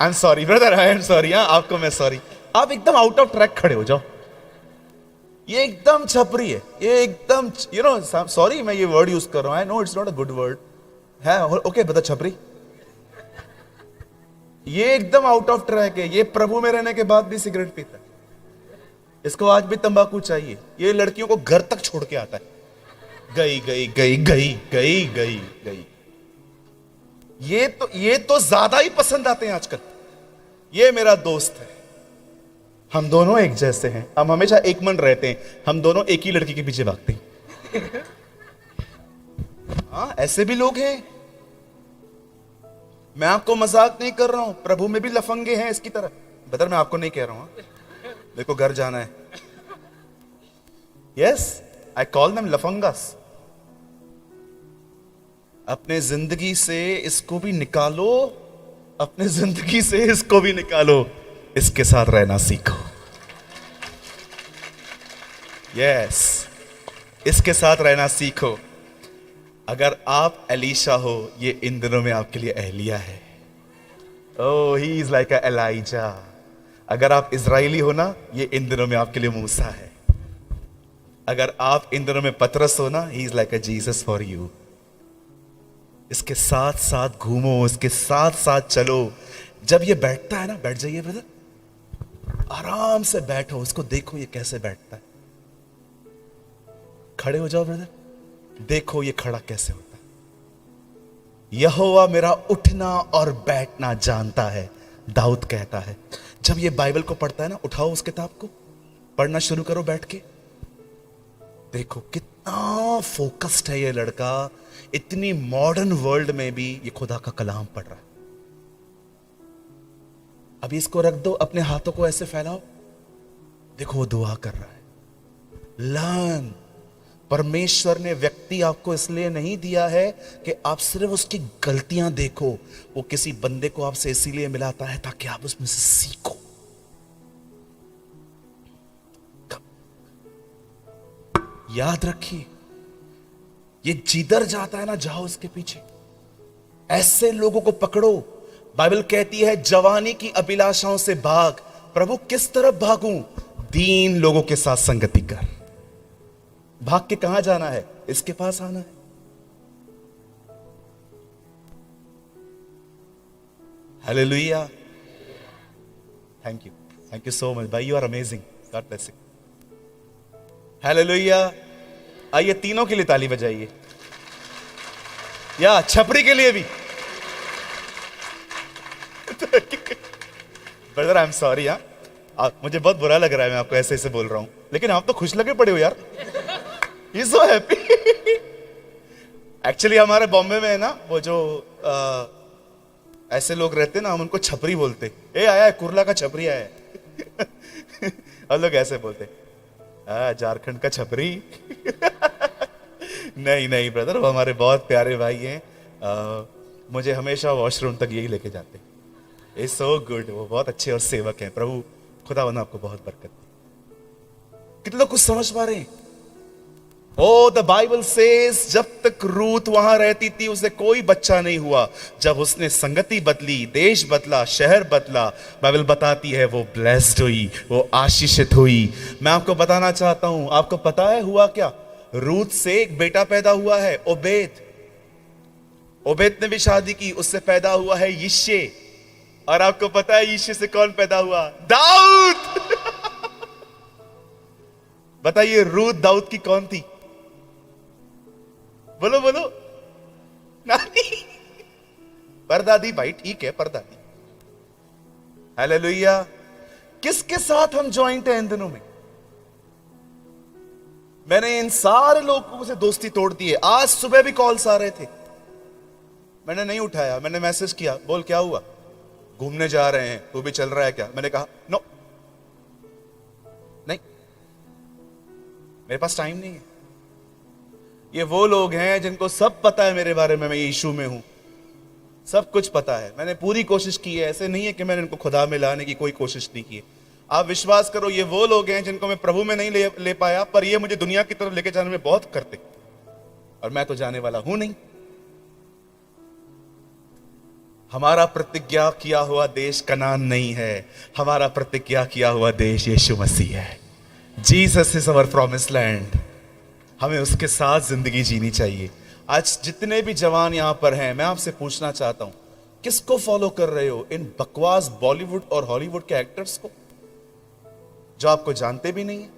I am sorry brother, I am sorry. हाँ, आपको मैं सॉरी। आप एकदम आउट ऑफ ट्रैक खड़े हो जाओ। ये एकदम छपरी है, ये एकदम, यू नो, सॉरी मैं ये वर्ड यूज कर रहा हूं, I know it's not a good word है। ओके बता, छपरी। ये एकदम आउट ऑफ ट्रैक है। ये प्रभु में रहने के बाद भी सिगरेट पीता है। इसको आज भी तंबाकू चाहिए। ये लड़कियों को घर तक छोड़ के आता है। गई गई गई गई गई गई गई। ये तो ज्यादा ही पसंद आते हैं आजकल। ये मेरा दोस्त है, हम दोनों एक जैसे हैं, हम हमेशा एक मन रहते हैं, हम दोनों एक ही लड़की के पीछे भागते हैं। हाँ, ऐसे भी लोग हैं। मैं आपको मजाक नहीं कर रहा हूं, प्रभु में भी लफंगे हैं इसकी तरह। बदर, मैं आपको नहीं कह रहा हूं, मेरे को घर जाना है। यस, आई कॉल देम लफंगस। अपने जिंदगी से इसको भी निकालो, अपने जिंदगी से इसको भी निकालो, इसके साथ रहना सीखो। यस, इसके साथ रहना सीखो। अगर आप एलीशा हो, ये इन दिनों में आपके लिए एलिया है। Oh he is like a Elijah. अगर आप इजरायली हो ना, ये इन दिनों में आपके लिए मूसा है। अगर आप इन दिनों में पतरस हो ना, ही is like a Jesus for you. इसके साथ साथ घूमो, इसके साथ साथ चलो। जब ये बैठता है ना, बैठ जाइए ब्रदर, आराम से बैठो, उसको देखो ये कैसे बैठता है। खड़े हो जाओ ब्रदर, देखो ये खड़ा कैसे होता है। यहोवा मेरा उठना और बैठना जानता है, दाऊद कहता है। जब ये बाइबल को पढ़ता है ना, उठाओ उस किताब को, पढ़ना शुरू करो बैठ के। देखो कितना फोकस्ड है ये लड़का, इतनी मॉडर्न वर्ल्ड में भी ये खुदा का कलाम पढ़ रहा है। अभी इसको रख दो, अपने हाथों को ऐसे फैलाओ, देखो वो दुआ कर रहा है। लर्न। परमेश्वर ने व्यक्ति आपको इसलिए नहीं दिया है कि आप सिर्फ उसकी गलतियां देखो। वो किसी बंदे को आपसे इसीलिए मिलाता है ताकि आप उसमें से सीखो। याद रखिए, ये जिधर जाता है ना, जाओ उसके पीछे। ऐसे लोगों को पकड़ो। बाइबल कहती है जवानी की अभिलाषाओं से भाग। प्रभु किस तरफ भागूं? दीन लोगों के साथ संगति कर। भाग के कहां जाना है? इसके पास आना है। Hallelujah. Thank you so much भाई, you are amazing, God bless you. Hallelujah. आइए तीनों के लिए ताली बजाइए, या छपरी के लिए भी। ब्रदर आई एम सॉरी, मुझे बहुत बुरा लग रहा है, मैं आपको ऐसे ऐसे बोल रहा हूं, लेकिन आप तो खुश लगे पड़े हो यार। ही सो हैप्पी। एक्चुअली हमारे बॉम्बे में है ना, वो जो ऐसे लोग रहते ना, हम उनको छपरी बोलते। ए आया है कुर्ला का छपरी आया है। हम लोग ऐसे बोलते, झारखंड का छपरी। नहीं ब्रदर, वो हमारे बहुत प्यारे भाई हैं। मुझे हमेशा वॉशरूम तक यही लेके जाते। It's so good. वो बहुत अच्छे और सेवक हैं। प्रभु खुदावंद आपको बहुत बरकत दे। कितने लोग कुछ समझ पा रहे हैं? ओ द बाइबल सेज जब तक रूत वहां रहती थी उसे कोई बच्चा नहीं हुआ। जब उसने संगति बदली, देश बदला, शहर बदला, बाइबल बताती है वो ब्लेस्ड हुई, वो आशीषित हुई। मैं आपको बताना चाहता हूं, आपको पता है हुआ क्या? रूत से एक बेटा पैदा हुआ है, ओबेद। ओबेद ने भी शादी की, उससे पैदा हुआ है यिशे। और आपको पता है यिशे से कौन पैदा हुआ? दाऊद। बताइए रूत दाऊद की कौन थी? बोलो बोलो। नानी, परदादी भाई, ठीक है परदादी। हालेलुया। किसके साथ हम ज्वाइंट हैं इन दिनों में? मैंने इन सारे लोगों से दोस्ती तोड़ दी है। आज सुबह भी कॉल्स आ रहे थे, मैंने नहीं उठाया। मैंने मैसेज किया, बोल क्या हुआ? घूमने जा रहे हैं, तू भी चल रहा है क्या? मैंने कहा नो, नहीं, मेरे पास टाइम नहीं है। ये वो लोग हैं जिनको सब पता है मेरे बारे में, मैं यीशु में हूं, सब कुछ पता है। मैंने पूरी कोशिश की है, ऐसे नहीं है कि मैंने इनको खुदा में लाने की कोई कोशिश नहीं की। आप विश्वास करो, ये वो लोग हैं जिनको मैं प्रभु में नहीं ले पाया, पर ये मुझे दुनिया की तरफ लेके जाने में बहुत करते, और मैं तो जाने वाला हूं नहीं। हमारा प्रतिज्ञा किया हुआ देश कनान नहीं है, हमारा प्रतिज्ञा किया हुआ देश यीशु मसीह है। Jesus is our promised land. हमें उसके साथ जिंदगी जीनी चाहिए। आज जितने भी जवान यहां पर हैं, मैं आपसे पूछना चाहता हूं, किसको फॉलो कर रहे हो? इन बकवास बॉलीवुड और हॉलीवुड के एक्टर्स को, जो आपको जानते भी नहीं है?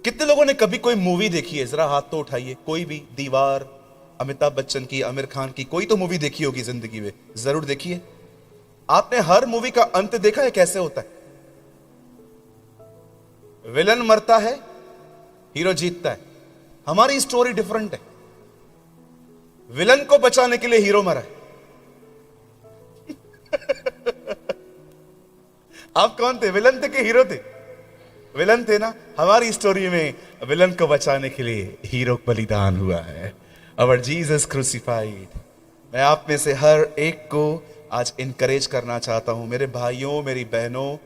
कितने लोगों ने कभी कोई मूवी देखी है? जरा हाथ तो उठाइए। कोई भी, दीवार, अमिताभ बच्चन की, आमिर खान की, कोई तो मूवी देखी होगी जिंदगी में, जरूर देखी है। आपने हर मूवी का अंत देखा है कैसे होता है? विलन मरता है, हीरो जीतता है। हमारी स्टोरी डिफरेंट है। विलन को बचाने के लिए हीरो मरा है। आप कौन थे? विलन थे कि हीरो थे? विलन थे ना। हमारी स्टोरी में विलन को बचाने के लिए हीरो बलिदान हुआ है। अवर जीसस क्रूसिफाइड। मैं आप में से हर एक को आज इनकरेज करना चाहता हूं, मेरे भाइयों, मेरी बहनों,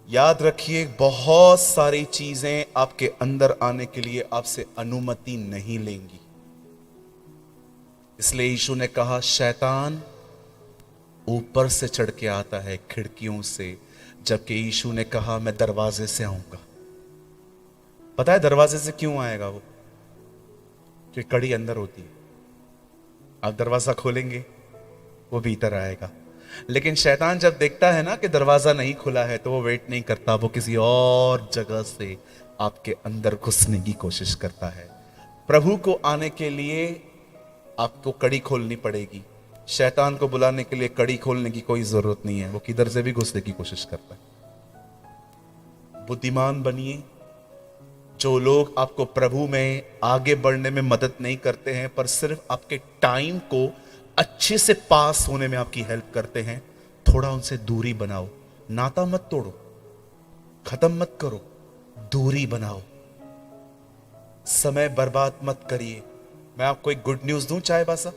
याद रखिए, बहुत सारी चीजें आपके अंदर आने के लिए आपसे अनुमति नहीं लेंगी। इसलिए यीशु ने कहा शैतान ऊपर से चढ़ के आता है खिड़कियों से, जबकि यीशु ने कहा मैं दरवाजे से आऊंगा। पता है दरवाजे से क्यों आएगा वो? क्योंकि कड़ी अंदर होती है, आप दरवाजा खोलेंगे वो भीतर आएगा। लेकिन शैतान जब देखता है ना कि दरवाजा नहीं खुला है तो वो वेट नहीं करता, वो किसी और जगह से आपके अंदर घुसने की कोशिश करता है। प्रभु को आने के लिए आपको कड़ी खोलनी पड़ेगी। शैतान को बुलाने के लिए कड़ी खोलने की कोई जरूरत नहीं है, वो किधर से भी घुसने की कोशिश करता है। बुद्धिमान बनिए। जो लोग आपको प्रभु में आगे बढ़ने में मदद नहीं करते हैं पर सिर्फ आपके टाइम को अच्छे से पास होने में आपकी हेल्प करते हैं, थोड़ा उनसे दूरी बनाओ। नाता मत तोड़ो, खत्म मत करो, दूरी बनाओ। समय बर्बाद मत करिए। मैं आपको एक गुड न्यूज दूं चाहे बासा,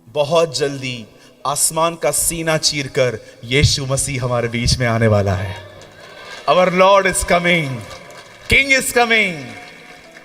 बहुत जल्दी आसमान का सीना चीरकर यीशु मसीह हमारे बीच में आने वाला है। Our Lord is coming, King is coming।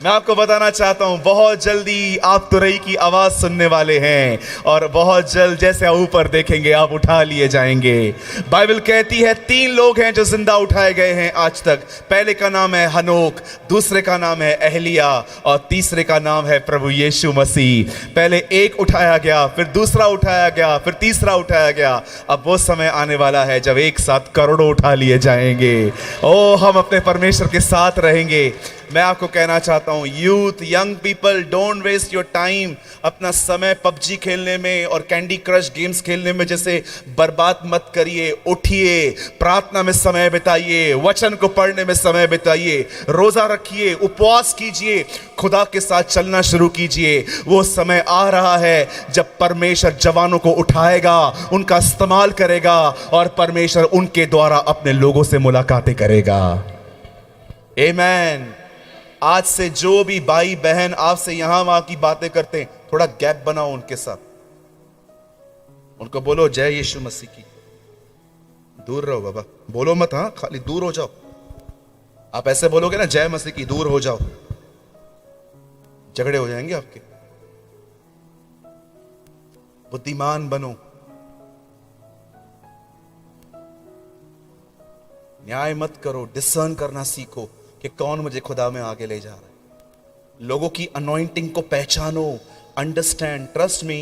मैं आपको बताना चाहता हूं बहुत जल्दी आप तुरई की आवाज सुनने वाले हैं और बहुत जल्द जैसे आप ऊपर देखेंगे आप उठा लिए जाएंगे। बाइबल कहती है 3 लोग हैं जो जिंदा उठाए गए हैं आज तक। पहले का नाम है हनोक, दूसरे का नाम है एहलिया और तीसरे का नाम है प्रभु यीशु मसीह। पहले एक उठाया गया, फिर दूसरा उठाया गया, फिर तीसरा उठाया गया। अब वो समय आने वाला है जब एक साथ करोड़ों उठा लिए जाएंगे। ओ हम अपने परमेश्वर के साथ रहेंगे। मैं आपको कहना चाहता हूं youth, young people, don't waste your time. अपना समय पबजी खेलने में और कैंडी क्रश गेम्स खेलने में जैसे बर्बाद मत करिए। उठिए, प्रार्थना में समय बिताइए, वचन को पढ़ने में समय बिताइए, रोजा रखिए, उपवास कीजिए, खुदा के साथ चलना शुरू कीजिए। वो समय आ रहा है जब परमेश्वर जवानों को उठाएगा, उनका इस्तेमाल करेगा और परमेश्वर उनके द्वारा अपने लोगों से मुलाकातें करेगा। आमीन। आज से जो भी भाई बहन आपसे यहां वहां की बातें करते हैं, थोड़ा गैप बनाओ उनके साथ। उनको बोलो जय यीशु मसीह की। दूर रहो बाबा, बोलो मत, हाँ खाली दूर हो जाओ। आप ऐसे बोलोगे ना जय मसीह की, दूर हो जाओ, झगड़े हो जाएंगे आपके। बुद्धिमान बनो, न्याय मत करो, डिसर्न करना सीखो कि कौन मुझे खुदा में आगे ले जा रहा है। लोगों की अनॉइंटिंग को पहचानो, अंडरस्टैंड, ट्रस्ट मी।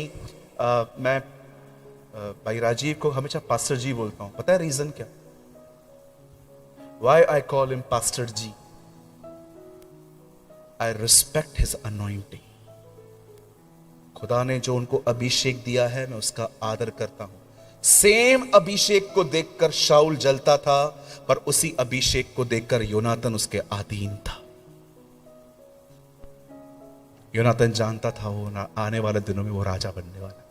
मैं भाई राजीव को हमेशा पास्टर जी बोलता हूं। पता है रीजन क्या? Why I call him pastor ji? I respect his anointing. खुदा ने जो उनको अभिषेक दिया है मैं उसका आदर करता हूं। सेम अभिषेक को देखकर शाऊल जलता था, पर उसी अभिषेक को देखकर योनातन उसके अधीन था। योनातन जानता था वो आने वाले दिनों में वो राजा बनने वाला।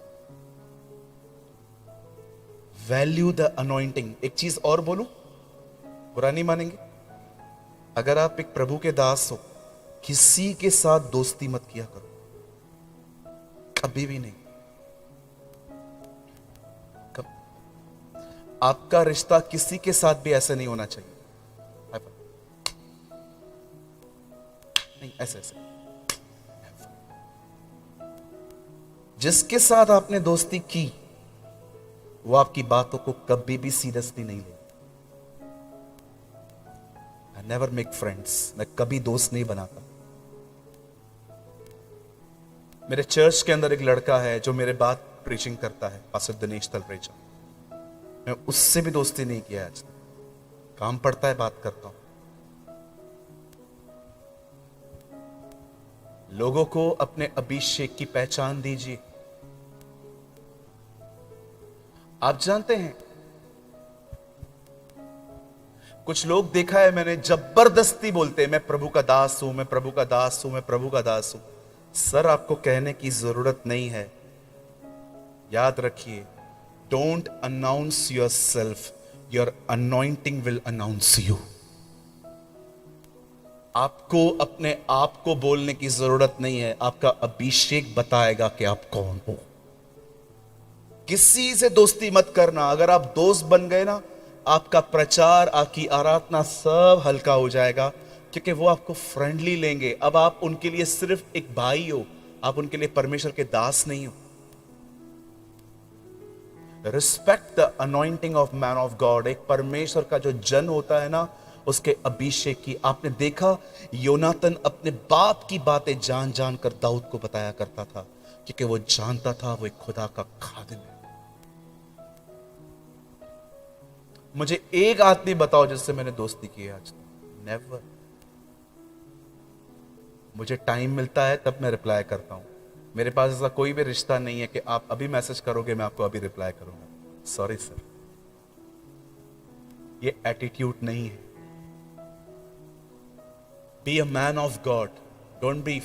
Value the anointing. एक चीज और बोलूं, बुरा नहीं मानेंगे? अगर आप एक प्रभु के दास हो, किसी के साथ दोस्ती मत किया करो, कभी भी नहीं। आपका रिश्ता किसी के साथ भी ऐसे नहीं होना चाहिए। नहीं, ऐसे ऐसे। जिसके साथ आपने दोस्ती की वो आपकी बातों को कभी भी सीरियसली नहीं ले। I never make friends. मैं कभी दोस्त नहीं बनाता। मेरे चर्च के अंदर एक लड़का है जो मेरे बाद प्रीचिंग करता है, पास्टर दिनेश तलरेजा। मैं उससे भी दोस्ती नहीं किया आज तक। काम पड़ता है बात करता हूं। लोगों को अपने अभिषेक की पहचान दीजिए। आप जानते हैं कुछ लोग देखा है मैंने, जबरदस्ती बोलते हैं मैं प्रभु का दास हूं, मैं प्रभु का दास हूं, मैं प्रभु का दास हूं। सर आपको कहने की जरूरत नहीं है। याद रखिए, don't announce yourself, your anointing will announce you. आपको अपने आप को बोलने की जरूरत नहीं है, आपका अभिषेक बताएगा कि आप कौन हो। किसी से दोस्ती मत करना। अगर आप दोस्त बन गए ना, आपका प्रचार, आपकी आराधना सब हल्का हो जाएगा, क्योंकि वो आपको फ्रेंडली लेंगे। अब आप उनके लिए सिर्फ एक भाई हो, आप उनके लिए परमेश्वर के दास नहीं हो। Respect the anointing of man of God. एक परमेश्वर का जो जन होता है ना, उसके अभिषेक की। आपने देखा योनातन अपने बाप की बातें जान जान कर दाऊद को बताया करता था, क्योंकि वो जानता था वो एक खुदा का खादिम है। मुझे एक आदमी बताओ जिससे मैंने दोस्ती की है आज तक? नेवर। मुझे टाइम मिलता है तब मैं रिप्लाई करता हूं। मेरे पास ऐसा कोई भी रिश्ता नहीं है कि आप अभी मैसेज करोगे मैं आपको अभी रिप्लाई करूंगा। सॉरी सर, ये एटीट्यूड नहीं है। Be a man of God. Don't be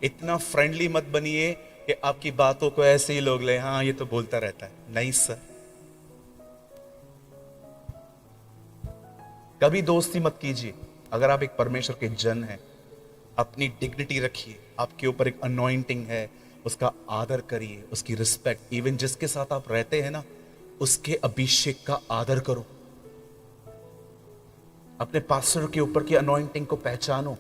इतना फ्रेंडली मत बनिए कि आपकी बातों को ऐसे ही लोग ले, हाँ ये तो बोलता रहता है। नहीं सर, कभी दोस्ती मत कीजिए। अगर आप एक परमेश्वर के जन हैं, अपनी डिग्निटी रखिए। आपके ऊपर एक अनॉइंटिंग है, उसका आदर करिए, उसकी रिस्पेक्ट। इवन जिसके साथ आप रहते हैं ना, उसके अभिषेक का आदर करो। अपने पास्टर के ऊपर की अनॉइंटिंग को पहचानो।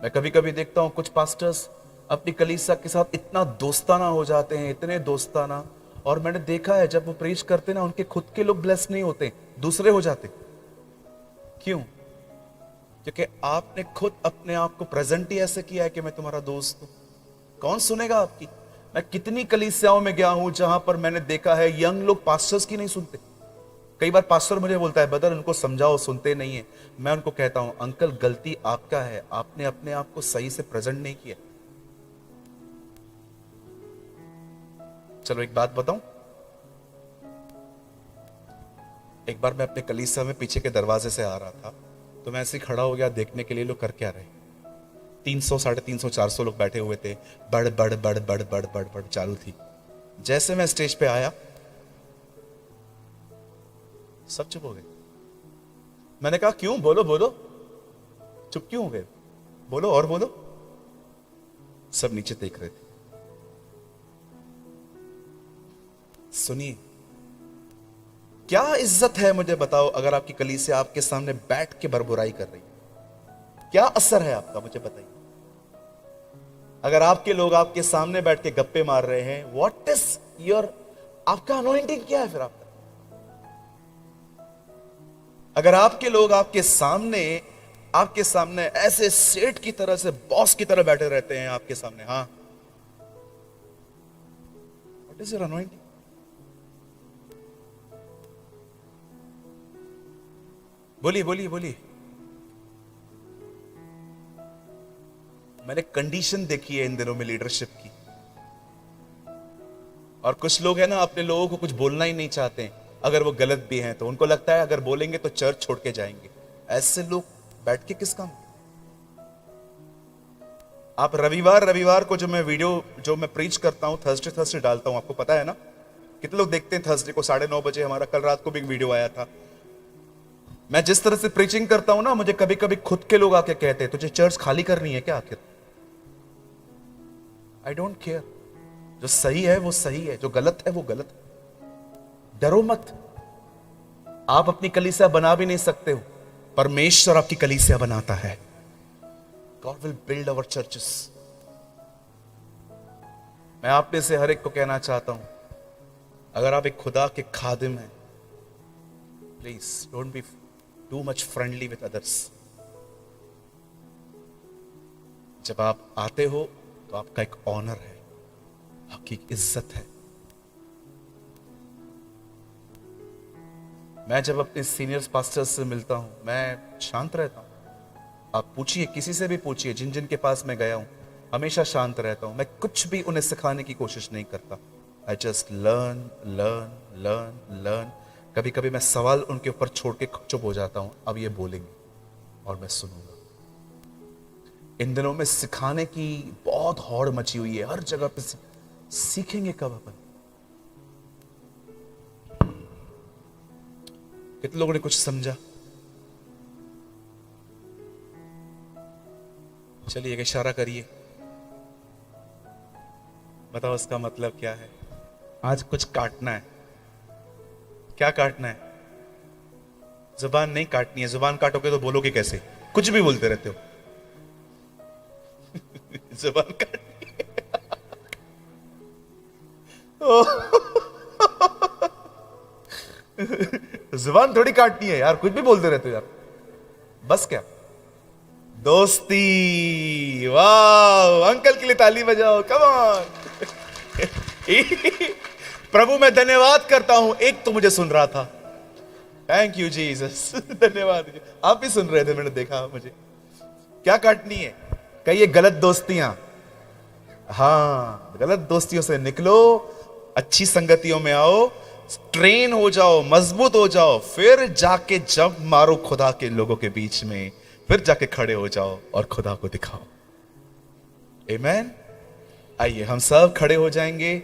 मैं कभी कभी देखता हूं कुछ पास्टर्स अपनी कलीसिया के साथ इतना दोस्ताना हो जाते हैं, इतने दोस्ताना। और मैंने देखा है जब वो प्रीच करते ना, उनके खुद के लोग ब्लेस नहीं होते, दूसरे हो जाते। क्यों? क्योंकि आपने खुद अपने आप को प्रेजेंट ही ऐसे किया है कि मैं तुम्हारा दोस्त हूं। कौन सुनेगा आपकी? मैं कितनी कलीसियाओं में गया हूं जहां पर मैंने देखा है यंग लोग पास्टर्स की नहीं सुनते। कई बार पास्टर मुझे बोलता है, बदर उनको समझाओ, सुनते नहीं है। मैं उनको कहता हूं, अंकल गलती आपका है, आपने अपने आप को सही से प्रेजेंट नहीं किया। चलो एक बात बताऊं, एक बार मैं अपने कलीसिया में पीछे के दरवाजे से आ रहा था, तो मैं ऐसे खड़ा हो गया देखने के लिए लोग कर क्या रहे। 300, 350, 400 लोग बैठे हुए थे। बड़ बड़ बड़ बड़ बड़ बड़ बड़ चालू थी। जैसे मैं स्टेज पे आया, सब चुप हो गए। मैंने कहा क्यों? बोलो बोलो, चुप क्यों हो गए? बोलो और बोलो। सब नीचे देख रहे थे। सुनिए, क्या इज्जत है मुझे बताओ अगर आपकी कलीसिया आपके सामने बैठ के बरबुराई कर रही है? क्या असर है आपका, मुझे बताइए। अगर आपके लोग आपके सामने बैठ के गप्पे मार रहे हैं, व्हाट इज योर, आपका अनॉइंटिंग क्या है फिर आपका? अगर आपके लोग आपके सामने ऐसे सेठ की तरह से, बॉस की तरह बैठे रहते हैं आपके सामने, हाँ, व्हाट इज योर अनॉइंटिंग? बोलिए बोलिए बोलिए। मैंने कंडीशन देखी है इन दिनों में लीडरशिप की। और कुछ लोग हैं ना, अपने लोगों को कुछ बोलना ही नहीं चाहते। अगर वो गलत भी हैं तो उनको लगता है अगर बोलेंगे तो चर्च छोड़ के जाएंगे। ऐसे लोग बैठ के किस काम? आप रविवार को जो मैं प्रीच करता हूं, थर्सडे डालता हूं, आपको पता है ना? कितने लोग देखते हैं थर्सडे को 9:30 बजे? हमारा कल रात को भी एक वीडियो आया था। मैं जिस तरह से प्रीचिंग करता हूं ना, मुझे कभी कभी खुद के लोग आके कहते हैं तुझे चर्च खाली करनी है क्या आखिर? I don't care. जो सही है वो सही है, जो गलत है वो गलत है। डरो मत। आप अपनी कलीसिया बना भी नहीं सकते हो, परमेश्वर आपकी कलीसिया बनाता है। God will build our churches. मैं आप में से हर एक को कहना चाहता हूं, अगर आप एक खुदा के खादिम हैं, please don't be too much friendly with others. जब आप आते हो तो आपका एक ऑनर है, आपकी एक इज्जत है। मैं जब अपने सीनियर पास्टर्स से मिलता हूं, मैं शांत रहता हूं। आप पूछिए, किसी से भी पूछिए, जिन जिन के पास मैं गया हूं, हमेशा शांत रहता हूं। मैं कुछ भी उन्हें सिखाने की कोशिश नहीं करता। I just learn learn learn learn. कभी कभी मैं सवाल उनके ऊपर छोड़ के चुप हो जाता हूं, अब ये बोलेंगे और मैं सुनूंगा। इन दिनों में सिखाने की बहुत हौड़ मची हुई है, हर जगह पे सीखेंगे कब अपन? कितने लोगों ने कुछ समझा? चलिए एक इशारा करिए, बताओ इसका मतलब क्या है? आज कुछ काटना है। क्या काटना है? जुबान नहीं काटनी है। जुबान काटोगे तो बोलोगे कैसे? कुछ भी बोलते रहते हो। जुबान काटनी है। जुबान थोड़ी काटनी है यार, कुछ भी बोलते रहते हो यार। बस क्या दोस्ती, वाह, अंकल के लिए ताली बजाओ, कम ऑन। प्रभु मैं धन्यवाद करता हूं, एक तो मुझे सुन रहा था, थैंक यू जीसस, धन्यवाद। आप भी सुन रहे थे, मैंने देखा। मुझे क्या काटनी है? कहिए गलत दोस्तियां। हाँ, गलत दोस्तियों से निकलो, अच्छी संगतियों में आओ, ट्रेन हो जाओ, मजबूत हो जाओ, फिर जाके जंप मारो खुदा के लोगों के बीच में, फिर जाके खड़े हो जाओ और खुदा को दिखाओ। आमेन। आइए हम सब खड़े हो जाएंगे।